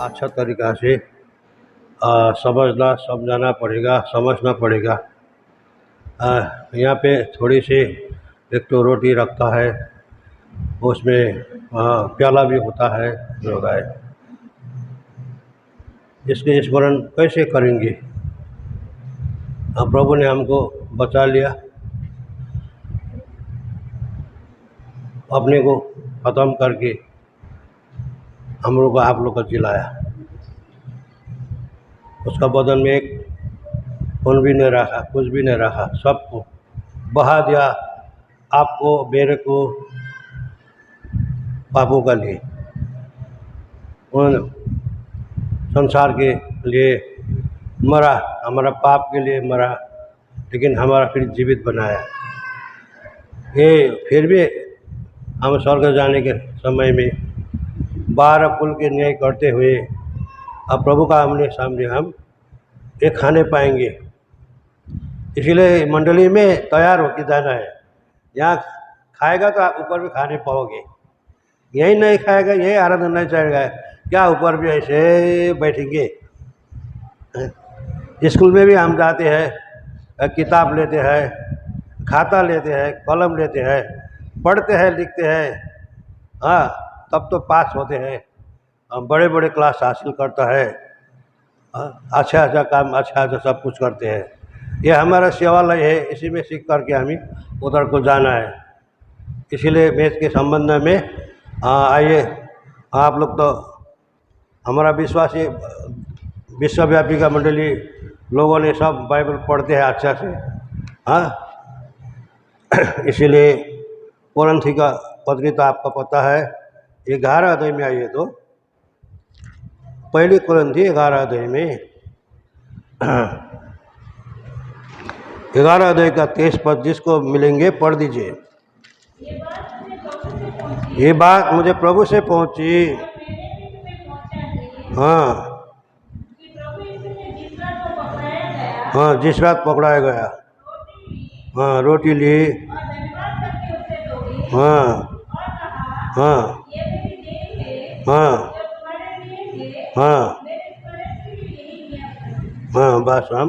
अच्छा तरीक़ा से समझाना पड़ेगा, समझना पड़ेगा। यहाँ पे थोड़ी सी एक तो रोटी रखता है, उसमें प्याला भी होता है, इसके स्मरण कैसे करेंगे? प्रभु ने हमको बचा लिया, अपने को ख़त्म करके हम लोग को आप लोग को जिलाया। उसका बदन में एक खून भी नहीं रखा, कुछ भी नहीं रखा, सबको बहा दिया, आपको मेरे को पापों का लिए, उन संसार के लिए मरा, हमारा पाप के लिए मरा, लेकिन हमारा फिर जीवित बनाया। ये फिर भी हम स्वर्ग जाने के समय में 12 कुल के न्याय करते हुए अब प्रभु का आमने सामने हम एक खाने पाएंगे। इसीलिए मंडली में तैयार होकर जाना है। यहाँ खाएगा तो आप ऊपर भी खाने पाओगे, यही नहीं खाएगा, यही आनंद नहीं चढ़ेगा, क्या ऊपर भी ऐसे बैठेंगे। स्कूल में भी हम जाते हैं, किताब लेते हैं, खाता लेते हैं, कलम लेते हैं, पढ़ते हैं, लिखते हैं, तब तो पास होते हैं, बड़े बड़े क्लास हासिल करता है, अच्छा अच्छा काम, अच्छा अच्छा सब कुछ करते हैं। ये हमारा सेवालय है, इसी में सीख करके हमें उधर को जाना है। इसीलिए मैथ के संबंध में आइए, आप लोग तो हमारा विश्वासी विश्वव्यापी का मंडली लोगों ने सब बाइबल पढ़ते हैं अच्छा से, इसीलिए कोरिन्थी का पत्री तो आपका पता है, 11 अध्याय में आइए तो पहली कोरिन्थी 11 अध्याय में 11 अध्याय का 23 पद जिसको मिलेंगे पढ़ दीजिए। ये बात मुझे प्रभु से पहुंची, हाँ जिस रात पकड़ाया गया, हाँ रोटी ली, हाँ हाँ हाँ हाँ बस हम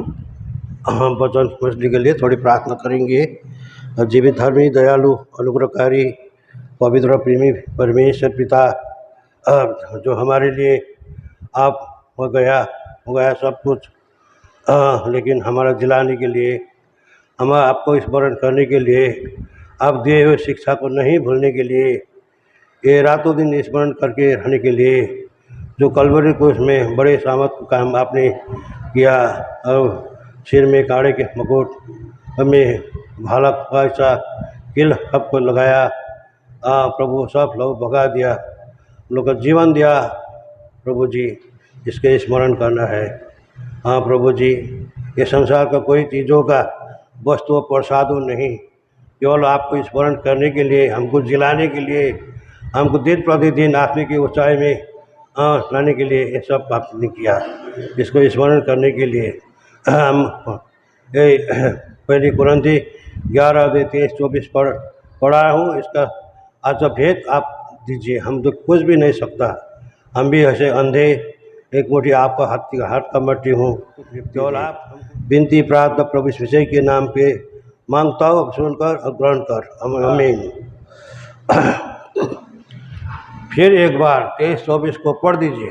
वचन समझने के लिए थोड़ी प्रार्थना करेंगे। जीवित धर्मी दयालु अनुग्रहकारी पवित्र प्रेमी परमेश्वर पिता, जो हमारे लिए आप हो गया सब कुछ, लेकिन हमारा जिलाने के लिए, हम आपको स्मरण करने के लिए, आप दिए हुए शिक्षा को नहीं भूलने के लिए, ये रातों दिन स्मरण करके रहने के लिए, जो कलवरी क्रूस में बड़े सामर्थ काम आपने किया, और सिर में काड़े के मुकुट, हमें भाला का ऐसा किल सबको लगाया, प्रभु सब लोग भगा दिया, लोग का जीवन दिया। प्रभु जी इसके स्मरण करना है। हाँ प्रभु जी, ये संसार का कोई चीज़ों का वस्तु प्रसादों नहीं, केवल आपको स्मरण करने के लिए, हमको जिलाने के लिए, हमको दिन प्रतिदिन आत्मा की ऊंचाई में लाने के लिए ये सब आपने किया। इसको स्मरण करने के लिए हम पहली कोरिन्थी 11 अध्याय 23-24 पढ़ा हूँ, इसका आज भेद आप दीजिए। हम तो कुछ भी नहीं सकता, हम भी ऐसे अंधे, एक मोटी आपका हाथ का मट्टी हूँ, केवल आप विनती प्रार्थना प्रभु इस विषय के नाम पे मांगता हूँ, सुनकर और ग्रहण कर, आमीन। फिर एक बार 23-24 को पढ़ दीजिए।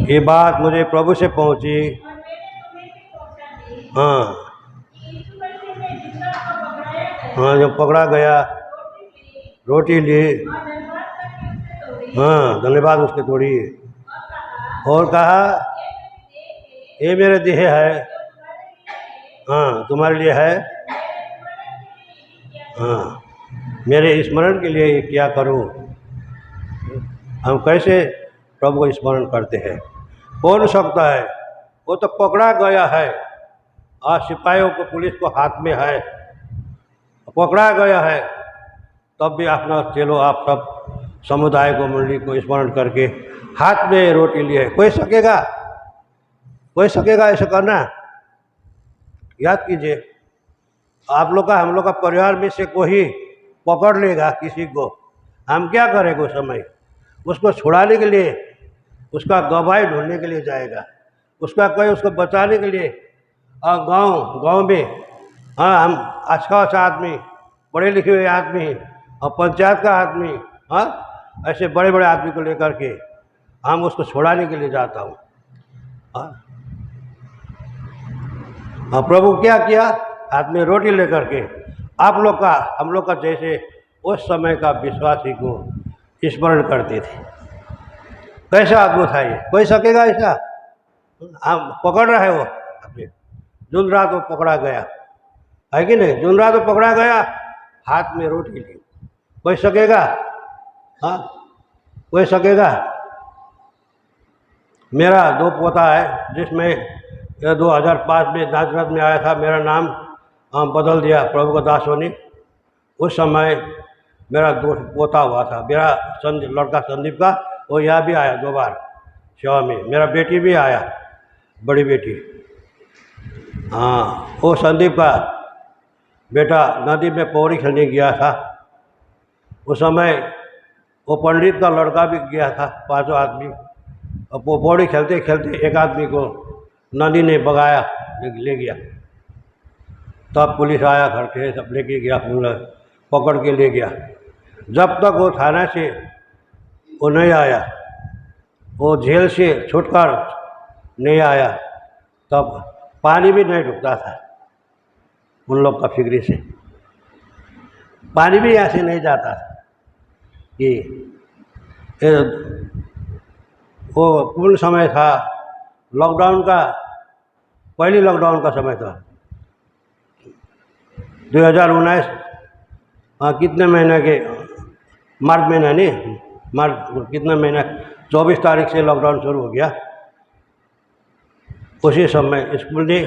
ये बात मुझे प्रभु से पहुंची, हाँ जब पकड़ा गया, रोटी ली, हाँ धन्यवाद उसके तोड़ी, और कहा ये मेरे देह है, हाँ तुम्हारे लिए है, हाँ मेरे स्मरण के लिए क्या करूं। हम कैसे प्रभु को स्मरण करते हैं? कौन सकता है? वो तो पकड़ा गया है, आज सिपाहियों को, पुलिस को हाथ में है, पकड़ा गया है, तब भी अपना चलो आप सब समुदाय को, मंडली को स्मरण करके हाथ में रोटी लिए। कोई सकेगा ऐसा करना? याद कीजिए, आप लोग का, हम लोग का परिवार में से कोई पकड़ लेगा किसी को, हम क्या करेंगे उस समय? उसको छुड़ाने के लिए, उसका गवाही ढूंढने के लिए जाएगा, उसका कोई उसको बचाने के लिए। और गांव में हाँ, हम अच्छा आदमी, पढ़े लिखे हुए आदमी और पंचायत का आदमी, हाँ, ऐसे बड़े बड़े आदमी को लेकर के हम उसको छुड़ाने के लिए जाता हूँ। हाँ, प्रभु क्या किया, हाथ में रोटी लेकर के आप लोग का, हम लोग का जैसे उस समय का विश्वासी को स्मरण करते थे। कैसा अद्भुत है ये, कोई सकेगा ऐसा? हम पकड़ रहे हो, जुन रात वो पकड़ा गया है कि नहीं, जुन रात वो पकड़ा गया, हाथ में रोटी ली, कोई सकेगा? हाँ, कोई सकेगा? मेरा 2 पोता है, जिसमें 2005 में नाजरत में आया था, मेरा नाम बदल दिया प्रभु का दास होने। उस समय मेरा 2 पोता हुआ था, मेरा लड़का संदीप का, वो यहाँ भी आया 2 बार सेवा में। मेरा बेटी भी आया, बड़ी बेटी। हाँ, वो संदीप का बेटा नदी में पौड़ी खेलने गया था। उस समय वो पंडित का लड़का भी गया था, 5 आदमी। अब वो पौड़ी खेलते खेलते एक आदमी को नदी ने बगाया, ले गया। तब पुलिस आया, घर के सब लेके गया, पकड़ के ले गया। जब तक वो थाना से वो नहीं आया, वो जेल से छूटकर नहीं आया, तब पानी भी नहीं डूबता था उन लोग का फिक्री से। पानी भी यहाँ से नहीं जाता था कि वो पूर्ण समय था, लॉकडाउन का, पहली लॉकडाउन का समय था 2019। कितने महीने के, मार्च महीना नहीं, मार्च कितने महीना, 24 तारीख से लॉकडाउन शुरू हो गया। उसी समय स्कूल ने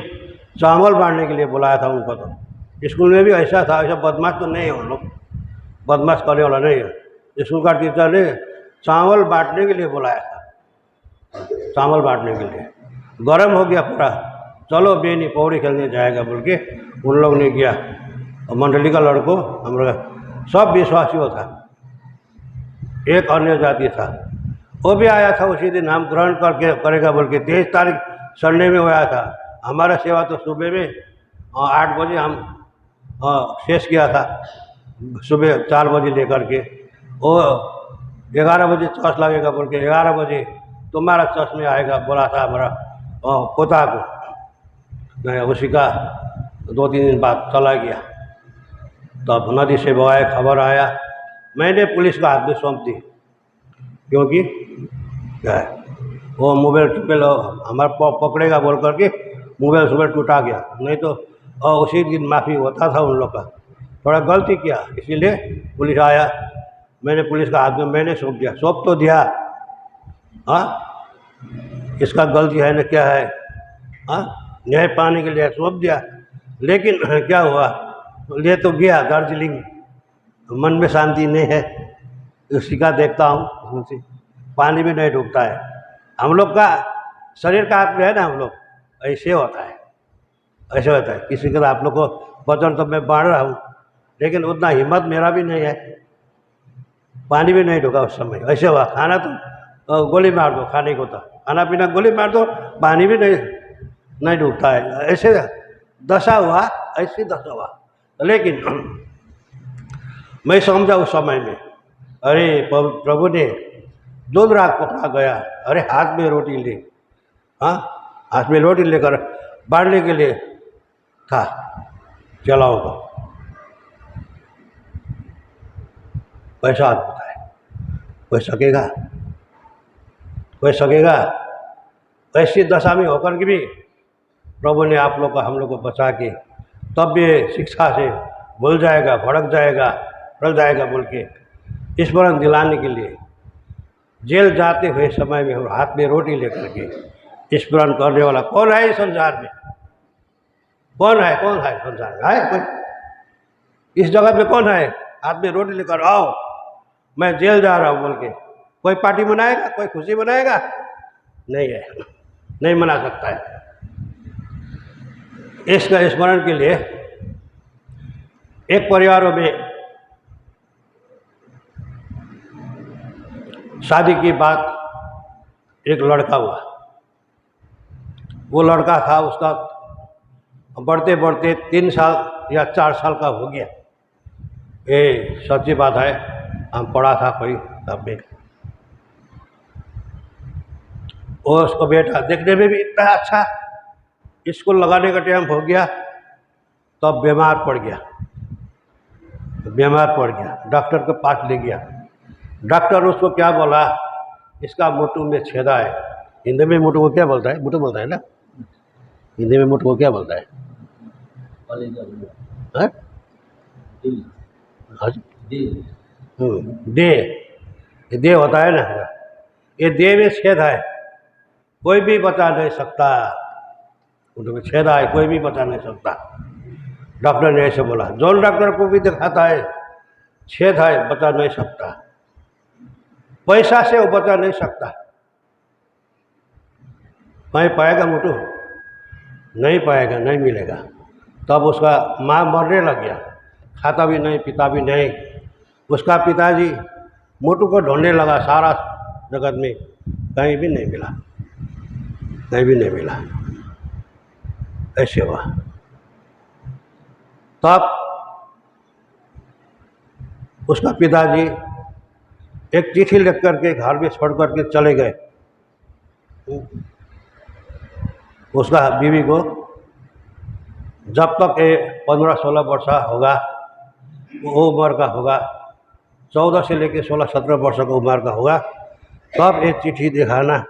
चावल बांटने के लिए बुलाया था उनको। तो स्कूल में भी ऐसा था, ऐसा बदमाश तो नहीं है उन लोग, बदमाश करने वाला नहीं है। स्कूल का टीचर ने चावल बांटने के लिए बुलाया था, चावल बांटने के लिए। गर्म हो गया पूरा, चलो बेनी पौड़ी खेलने जाएगा बोल के उन लोग ने किया। और मंडली का लड़कों, हम लोग सब विश्वासियों था, एक अन्य जाति था, वो भी आया था उसी दिन। हम ग्रहण करके करेगा बोल के 23 तारीख संडे में वो आया था। हमारा सेवा तो सुबह में 8 बजे हम शेष किया था, सुबह 4 बजे लेकर के। वो 11 बजे चर्च लगेगा बोल के 11 बजे तुम्हारा चर्च में आएगा बोला था हमारा पोता को। नहीं, उसी का 2-3 दिन बाद चला गया। तब नदी से बगाए, खबर आया, मैंने पुलिस का हाथ में सौंप दी, क्योंकि क्या है, वो मोबाइल हमारा पकड़ेगा बोल करके मोबाइल टूटा गया। नहीं तो उसी दिन माफ़ी होता था उन लोग का। थोड़ा गलती किया, इसीलिए पुलिस आया, मैंने पुलिस का हाथ में मैंने सौंप दिया, सौंप तो दिया। हाँ, इसका गलती है ना, क्या है, हाँ, न्याय पाने के लिए सौंप दिया। लेकिन क्या हुआ, ले तो गया दार्जिलिंग, मन में शांति नहीं है। उसी का देखता हूँ, उनसे पानी भी नहीं डूबता है। हम लोग का शरीर का हाथ में है ना, हम लोग ऐसे होता है, ऐसे होता है। किसी का आप लोग को वचन तो मैं बांट रहा हूँ, लेकिन उतना हिम्मत मेरा भी नहीं है। पानी भी नहीं डूबा उस समय, ऐसे हुआ। खाना तो गोली मार दो, खाने को तो खाना पीना गोली मार दो, पानी भी नहीं डूबता है। ऐसे दशा हुआ, ऐसी दशा हुआ। लेकिन मैं समझा उस समय में, अरे प्रभु ने 2 रात पकड़ा गया, अरे हाथ में रोटी ले, हाँ, हाथ में रोटी लेकर बांटने के लिए था, चलाओ तो पैसा अद्भुत है। कोई सकेगा, कोई सकेगा? ऐसी दशा में होकर के भी प्रभु ने आप लोग का, हम लोग को बचा के, तब भी शिक्षा से भूल जाएगा, भड़क जाएगा, रल जाएगा बोल के स्मरण दिलाने के लिए जेल जाते हुए समय में हाथ में रोटी लेकर के स्मरण करने वाला कौन है इस संसार में? कौन है, कौन है संसार में? है कोई इस जगत में? कौन है हाथ में रोटी लेकर, आओ मैं जेल जा रहा हूँ बोल के? कोई पार्टी मनाएगा, कोई खुशी मनाएगा? नहीं है, नहीं मना सकता है। इसका स्मरण के लिए एक परिवारों में शादी के बाद एक लड़का हुआ। वो लड़का था, उसका बढ़ते बढ़ते 3 साल या 4 साल का हो गया। ये सच्ची बात है, हम पढ़ा था कोई तब में। और उसको बेटा देखने में भी इतना अच्छा, स्कूल लगाने का टाइम हो गया तब बीमार पड़ गया। डॉक्टर के पास ले गया। डॉक्टर उसको क्या बोला, इसका मुट्ठू में छेदा है। हिंदी में मुट्ठू को क्या बोलता है? मुट्ठू बोलता है ना, हिंदी में मुट्ठू को क्या बोलता है? हाँ? दे होता है ना, ये दे में छेद है, कोई भी बचा नहीं सकता। मुट्ठू में छेदा है, कोई भी बचा नहीं सकता। डॉक्टर ने ऐसे बोला। जॉन डॉक्टर को भी दिखाता है, छेद है, बचा नहीं सकता। पैसा से वो बचा नहीं सकता। कहीं पाएगा मुट्ठू? नहीं पाएगा, नहीं मिलेगा। तब उसका माँ मरने लग गया, खाता भी नहीं, पीता भी नहीं। उसका पिताजी मुट्ठू को ढूंढने लगा सारा जगत में, कहीं भी नहीं मिला, कहीं भी नहीं मिला। ऐसे हुआ। तब उसका पिताजी एक चिट्ठी लिख करके घर में छोड़ करके चले गए। उसका बीवी को जब तक ये 15-16 वर्ष होगा, वो उम्र का होगा, 14 से लेकर 16-17 वर्ष का उम्र का होगा, तब ये चिट्ठी दिखाना,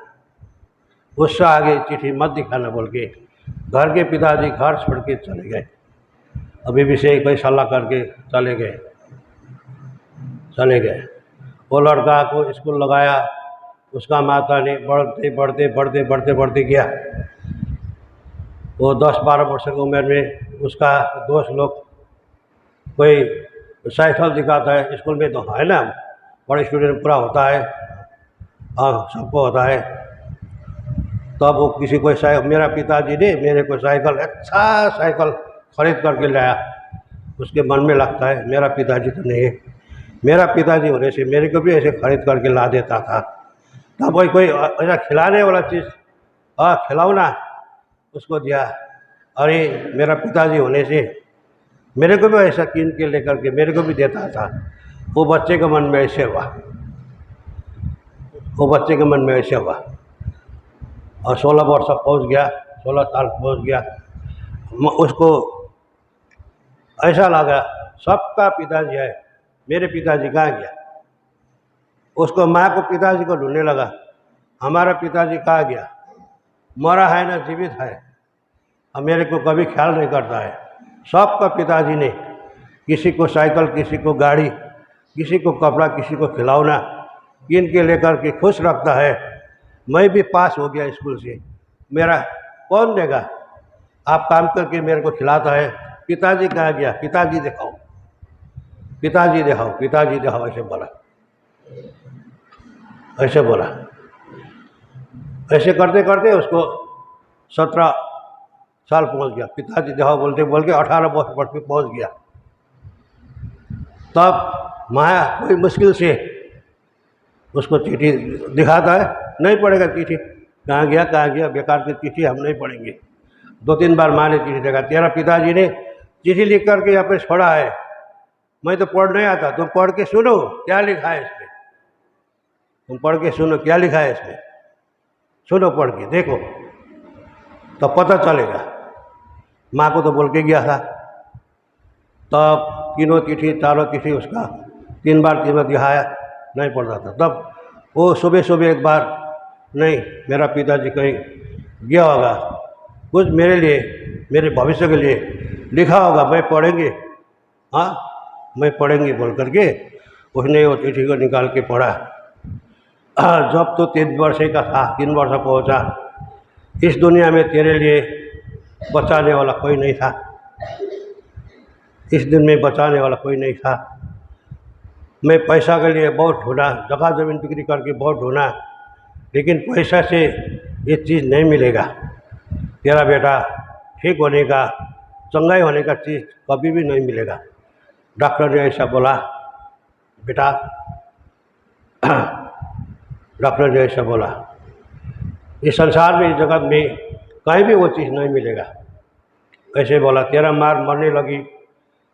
उससे आगे चिट्ठी मत दिखाना बोल के घर के पिताजी घर छोड़ के चले गए। अभी भी से कोई सलाह करके चले गए। वो लड़का को स्कूल लगाया, उसका माता ने बढ़ते गया। वो 10-12 वर्ष की उम्र में उसका दोस्त लोग कोई साइकिल दिखाता है, स्कूल में तो है ना, बड़े स्टूडेंट पूरा होता है, हाँ सबको होता है। तब वो किसी को मेरा पिताजी ने मेरे को साइकिल, अच्छा साइकिल खरीद करके लाया। उसके मन में लगता है मेरा पिताजी तो नहीं है, मेरा पिताजी होने से मेरे को भी ऐसे खरीद करके ला देता था। तब कोई ऐसा खिलाने वाला चीज़, हाँ खिलौना उसको दिया। अरे मेरा पिताजी होने से मेरे को भी ऐसा कीन के लेकर के मेरे को भी देता था। वो बच्चे के मन में ऐसे हुआ, और 16 वर्ष पहुँच गया, 16 साल पहुँच गया। उसको ऐसा लगा सबका पिताजी है, मेरे पिताजी कहाँ गया। उसको माँ को पिताजी को ढूंढने लगा, हमारा पिताजी कहाँ गया, मरा है ना जीवित है, अब मेरे को कभी ख्याल नहीं करता है। सबका पिताजी ने, किसी को साइकिल, किसी को गाड़ी, किसी को कपड़ा, किसी को खिलौना कीन के लेकर के खुश रखता है। मैं भी पास हो गया स्कूल से, मेरा कौन देगा, आप काम करके मेरे को खिलाता है। पिताजी कहाँ गया, पिताजी दिखाओ, ऐसे बोला। ऐसे करते करते उसको 17 साल पहुंच गया। पिताजी दिखाओ बोलते 18 वर्ष पे पहुंच गया। तब माया कोई मुश्किल से उसको चिट्ठी दिखाता है, नहीं पढ़ेगा चिट्ठी, कहाँ गया, बेकार की चिट्ठी हम नहीं पढ़ेंगे। 2-3 बार माँ ने चिट्ठी देखा, तेरा पिताजी ने चिट्ठी लिख करके यहाँ पे छोड़ा है, मैं तो पढ़ नहीं आता, तुम पढ़ के सुनो क्या लिखा है इसमें, सुनो पढ़ के देखो तो पता चलेगा। माँ को तो बोल के गया था। तब तीनों चिट्ठी उसका 3 बार दिखाया, नहीं पढ़ता था। तब वो सुबह एक बार, नहीं मेरा पिताजी कहीं गया होगा, कुछ मेरे लिए, मेरे भविष्य के लिए लिखा होगा, मैं पढ़ेंगे बोल करके उसने वो चिट्ठी को निकाल के पढ़ा। जब तो 3 वर्ष का था, 3 वर्ष पहुँचा, इस दुनिया में तेरे लिए बचाने वाला कोई नहीं था, इस दिन में बचाने वाला कोई नहीं था। मैं पैसा के लिए बहुत ढूंढा, जगह ज़मीन बिक्री करके बहुत ढूंढा, लेकिन पैसा से ये चीज़ नहीं मिलेगा। तेरा बेटा ठीक होने का, चंगाई होने का चीज़ कभी भी नहीं मिलेगा। डॉक्टर ने ऐसा बोला, बेटा डॉक्टर ने ऐसा बोला, इस संसार में, इस जगत में कहीं भी वो चीज़ नहीं मिलेगा। ऐसे बोला, तेरा मार मरने लगी,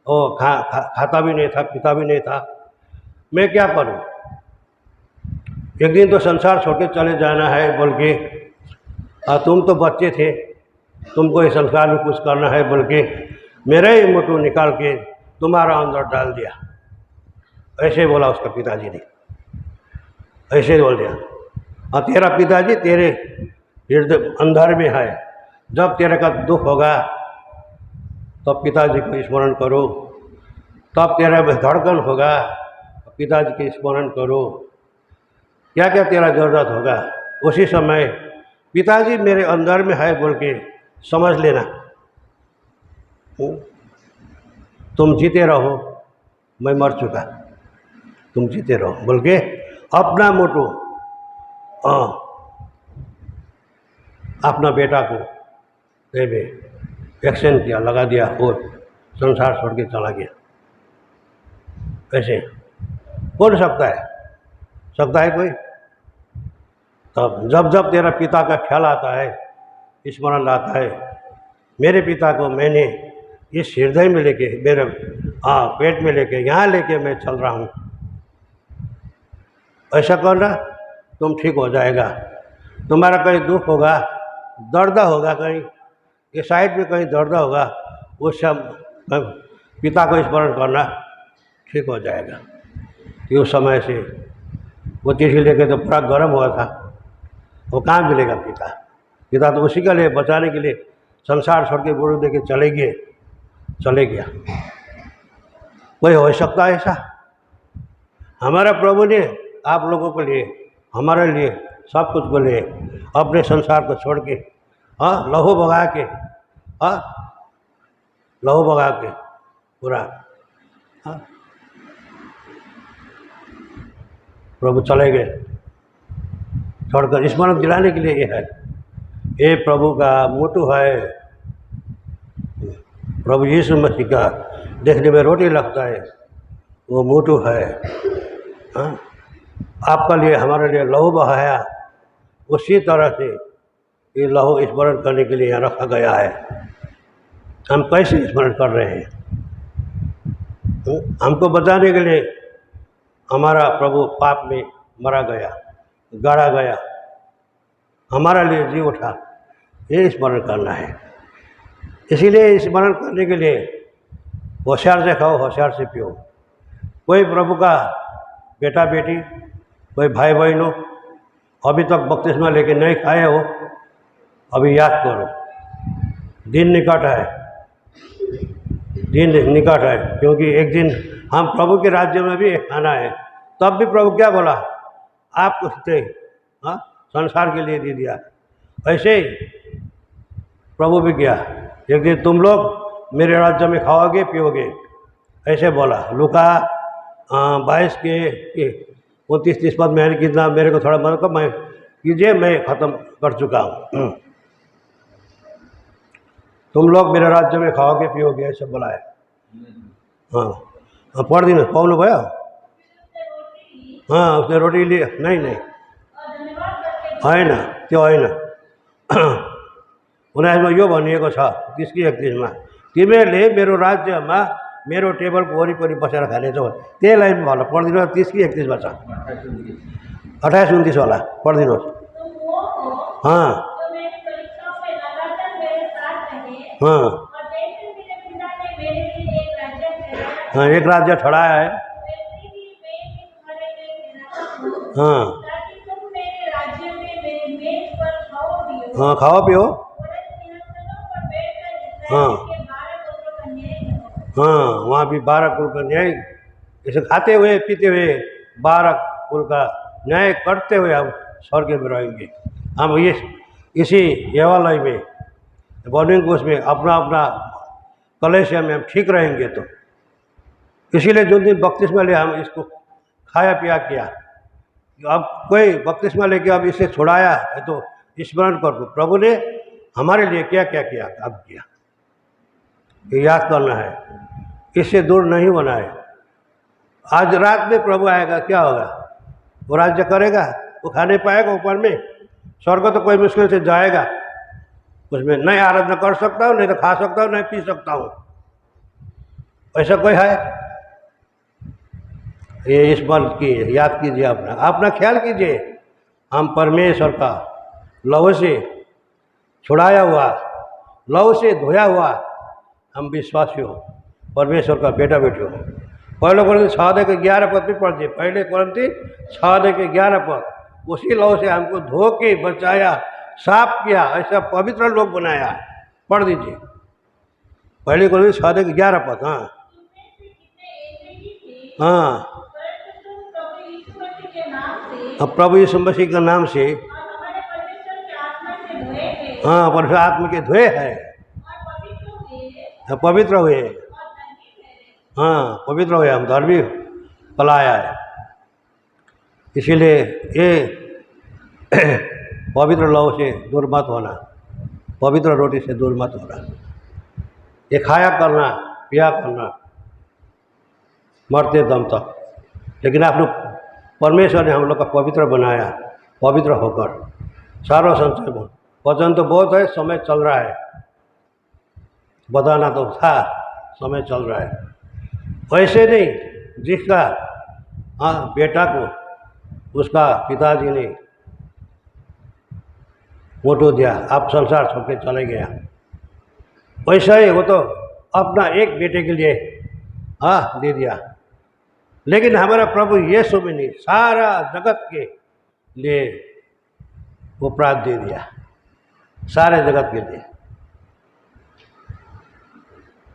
वो खाता भी नहीं था, पीता भी नहीं था, मैं क्या करूं? एक दिन तो संसार छोड़ के चले जाना है बोल के, तुम तो बच्चे थे, तुमको इस संसार में कुछ करना है बोल के मेरा ही मुट्ठू निकाल के तुम्हारा अंदर डाल दिया। ऐसे बोला उसका पिताजी ने, ऐसे बोल दिया। और तेरा पिताजी तेरे हृदय अंदर में है, जब तेरे का दुख होगा तब पिताजी को स्मरण करो, तब तेरा धड़कन होगा पिताजी के स्मरण करो, क्या क्या तेरा ज़रूरत होगा उसी समय पिताजी मेरे अंदर में है बोल के समझ लेना। तुम जीते रहो, मैं मर चुका, तुम जीते रहो बोल के अपना मोटो अपना बेटा को एक्शन किया, लगा दिया और संसार छोड़ के चला गया। ऐसे बोल सकता है कोई? तब जब जब तेरा पिता का ख्याल आता है, स्मरण आता है, मेरे पिता को मैंने इस हृदय में लेके, मेरे पेट में लेके, यहाँ लेके मैं चल रहा हूँ, ऐसा करना तुम ठीक हो जाएगा। तुम्हारा कहीं दुख होगा, दर्द होगा, कहीं ये साइड में कहीं दर्द होगा, उस सब पिता को स्मरण करना, ठीक हो जाएगा। कि उस समय से वो चिट्ठी लेके तो पूरा गर्म हुआ था, वो कहाँ मिलेगा पिता? पिता तो उसी के लिए बचाने के लिए संसार छोड़ के गुरु दे के चले गया। कोई हो सकता है ऐसा? हमारा प्रभु ने आप लोगों के लिए, हमारे लिए, सब कुछ को लिए अपने संसार को छोड़ के लहू बगा के पूरा प्रभु चले गए छोड़कर। स्मरण दिलाने के लिए ये है, ये प्रभु का मोटू है, प्रभु यीशु मसीह का देखने में रोटी लगता है, वो मोटू है। आपका लिए, हमारे लिए लहू बहाया, उसी तरह से ये लहू स्मरण करने के लिए यहाँ रखा गया है। हम कैसे स्मरण कर रहे हैं? हमको बचाने के लिए हमारा प्रभु पाप में मरा गया, गाड़ा गया, हमारा लिए जी उठा, ये स्मरण करना है। इसीलिए स्मरण करने के लिए होशियार से खाओ, होशियार से पियो। कोई प्रभु का बेटा बेटी, कोई भाई बहनों अभी तक बपतिस्मा लेके नहीं खाए हो, अभी याद करो, दिन निकट है, क्योंकि एक दिन हम प्रभु के राज्य में भी आना है। तब भी प्रभु क्या बोला? आप कुछ थे, संसार के लिए दे दिया। ऐसे ही प्रभु भी किया, एक दिन तुम लोग मेरे राज्य में खाओगे पियोगे, ऐसे बोला। लूका 22 के 29-30 पद में कितना मेरे को थोड़ा मदद मैं कीजिए, मैं ख़त्म कर चुका हूँ। तुम लोग मेरे राज्य में खाओगे पियोगे, ऐसे बोला है। पढ़ दिन पाउनु भयो? उसने रोटी ली? नहीं होइन, त्यो होइन। उनीहरूमा यो भनिएको छ 30-31 तिमीहरूले मेरो राज्यमा मेरो टेबलको वरिपरि बसेर खानेछौ। त्यही लाइन भन, पढिदिनु। 30-31 छ, 28-29 होला, पढिदिनुहोस्। एक राज्य ठहराया है। खाओ पियो। वहाँ भी 12 कुल का न्याय, इसे खाते हुए पीते हुए 12 कुल का न्याय करते हुए हम स्वर्ग में रहेंगे। हम ये इसी देवालय में बनेंगे, उसमें अपना अपना कलेशिया में हम ठीक रहेंगे। तो इसीलिए जो दिन बपतिस्मा ले हम इसको खाया पिया किया। अब कोई बपतिस्मा लेके अब इसे छुड़ाया है तो स्मरण कर दो, प्रभु ने हमारे लिए क्या क्या किया, अब किया, ये याद करना है, इससे दूर नहीं होना है। आज रात में प्रभु आएगा, क्या होगा? वो राज्य करेगा? वो खा नहीं पाएगा ऊपर में। स्वर्ग तो कोई मुश्किल से जाएगा, उसमें नहीं आराधना कर सकता हूँ, नहीं तो खा सकता हूँ, नहीं पी सकता हूँ। ऐसा कोई है? ये इस बात की याद कीजिए, अपना अपना ख्याल कीजिए। हम परमेश्वर का लहू से छुड़ाया हुआ, लहू से धोया हुआ हम विश्वासी हो, परमेश्वर का बेटा बेटी हो। पहले कोरिन्थी 6:11 पद भी पढ़िए, पहले कोरिन्थी 6:11 पद। उसी लहू से हमको धो के बचाया, साफ किया, ऐसा पवित्र लोग बनाया। पढ़ दीजिए पहले कोरिन्थी 6:11 पद। हाँ हाँ, अब प्रभु यीशु मसीह के नाम से, हाँ, परमेश्वर आत्मा के धोए है, पवित्र हुए। हाँ, पवित्र हुए, हम धर्मी कहलाया है। इसीलिए ये पवित्र लहू से दूर मत होना, पवित्र रोटी से दूर मत होना। ये खाया करना, पिया करना मरते दम तक। लेकिन आप लोग, परमेश्वर ने हम लोग का पवित्र बनाया, पवित्र होकर सारा संशय में। वचन तो बहुत है, समय चल रहा है, बताना तो था, समय चल रहा है। वैसे नहीं, जिसका बेटा को उसका पिताजी ने फोटो दिया, आप संसार छोड़ के चले गया, वैसा ही वो तो अपना एक बेटे के लिए दे दिया। लेकिन हमारा प्रभु यीशु में नहीं, सारा जगत के लिए वो प्राण दे दिया, सारे जगत के लिए।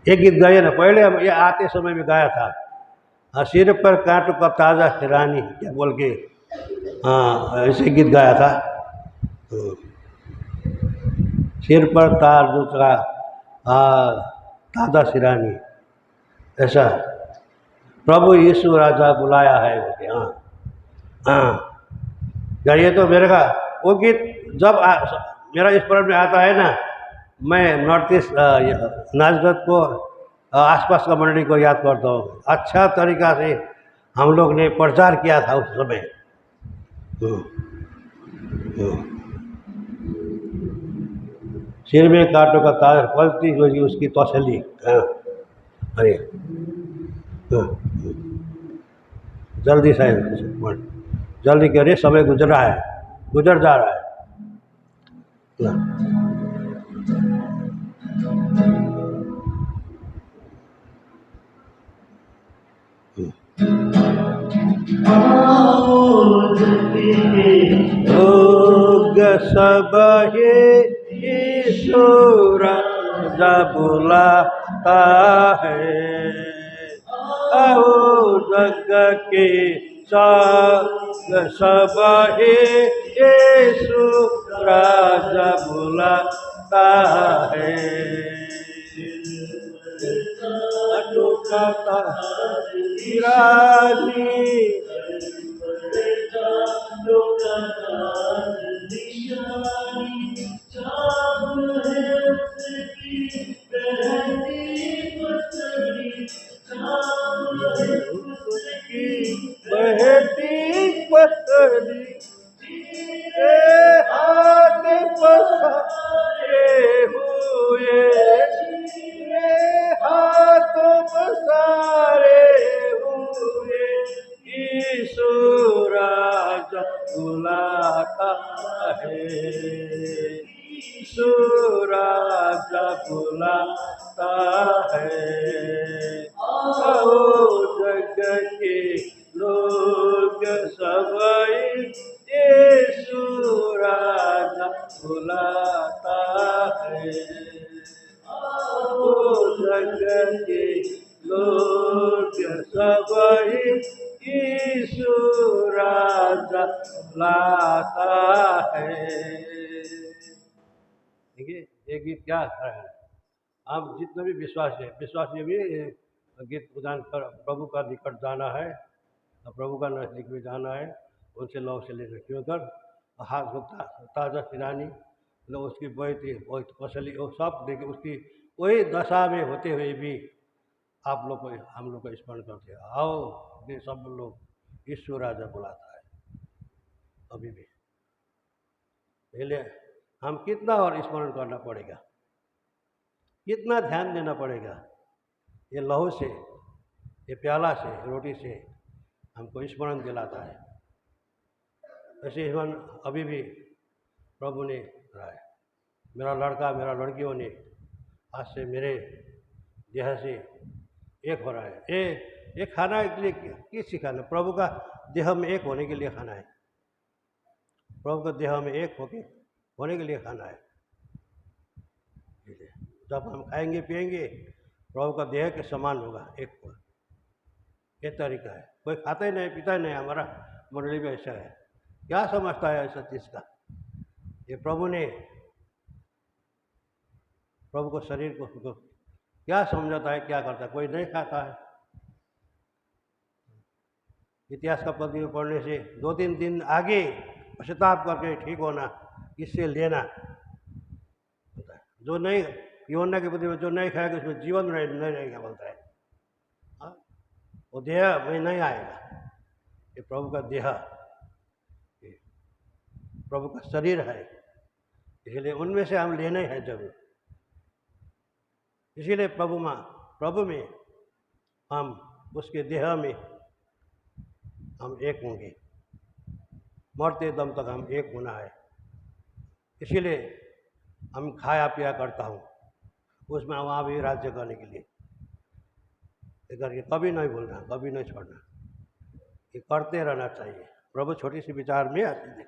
एक गीत गाया ना, पहले हम ये आते समय में गाया था, सिर पर कांटों का ताज़ा हिरानी, क्या बोल के, हाँ ऐसे गीत गाया था। सिर पर ताज का ताज़ा सिरानी, ऐसा प्रभु यीशु राजा बुलाया है बोलते। हाँ हाँ, जाइए तो मेरे का वो गीत जब मेरा इस पर्व में आता है ना, मैं नॉर्थ ईस्ट नाजरत को, आसपास का मंडली को याद करता हूँ। अच्छा तरीका से हम लोग ने प्रचार किया था उस समय। सिर में कांटों का ताज, पलती हुई उसकी तसल्ली। अरे जल्दी से जल्दी करिए, समय गुजर रहा है, गुजर जा रहा है। लोग सब यीशु राजा बुलाता है, आओ जग के सब यीशु राजा बुलाता है। अनुकता बहती पसरी हाथ पसारे हुए, हाथ पसारे हुए, यीशु राजा बुलाता है, यीशु राजा बुलाता है। आओ जग के लोग सब यीशु राजा बुलाता है, आओ जग के लोग सब यीशु राजा बुलाता है। देखिए ये गीत क्या है, आप जितने भी विश्वासी भी गीत गान कर, प्रभु का निकट जाना है, प्रभु का नजदीक में जाना है, उनसे लौ से लेकर क्यों कर हाथ को ताज़ा सिरानी, लोग उसकी बहुत फसली, वो सब देखिए, उसकी वही दशा में होते हुए भी आप लोग को, हम लोग को स्मरण करते हैं। आओ ये सब लोग यीशु राजा बुलाता है, अभी भी। इसलिए हम कितना और स्मरण करना पड़ेगा, कितना ध्यान देना पड़ेगा। ये लहू से, ये प्याला से, रोटी से हमको स्मरण दिलाता है। ऐसे स्मरण अभी भी प्रभु ने करा है। मेरा लड़का, मेरा लड़कियों ने आज से मेरे देह से एक हो रहा है। ये खाना के लिए किस सिखाना? प्रभु का देह में एक होने के लिए खाना है। प्रभु का देह में एक होने के लिए खाना है। जब हम खाएंगे पिएंगे प्रभु का देह के समान होगा, एक होगा। ये तरीका है। कोई खाता ही नहीं पीता ही नहीं, हमारा मंडली में ऐसा है। क्या समझता है ऐसा चीज़ का? ये प्रभु को शरीर को क्या समझाता है, क्या करता है? कोई नहीं खाता है। इतिहास का पद में पढ़ने से 2-3 दिन आगे पश्चाताप करके ठीक होना, इससे लेना होता है। जो नहीं, यूहन्ना के पद में जो नहीं खाएगा उसमें जीवन नहीं रहेगा बोलता है। हाँ, वो देह में नहीं आएगा। ये प्रभु का देह, प्रभु का शरीर है, इसलिए उनमें से हम लेने हैं जरूर। इसीलिए प्रभु में हम उसके देह में हम एक होंगे, मरते दम तक हम एक होना है। इसीलिए हम खाया पिया करता हूँ उसमें वहाँ भी राज्य करने के लिए। ये करके कभी नहीं भूलना, कभी नहीं छोड़ना, ये करते रहना चाहिए। प्रभु छोटी सी विचार में आती है।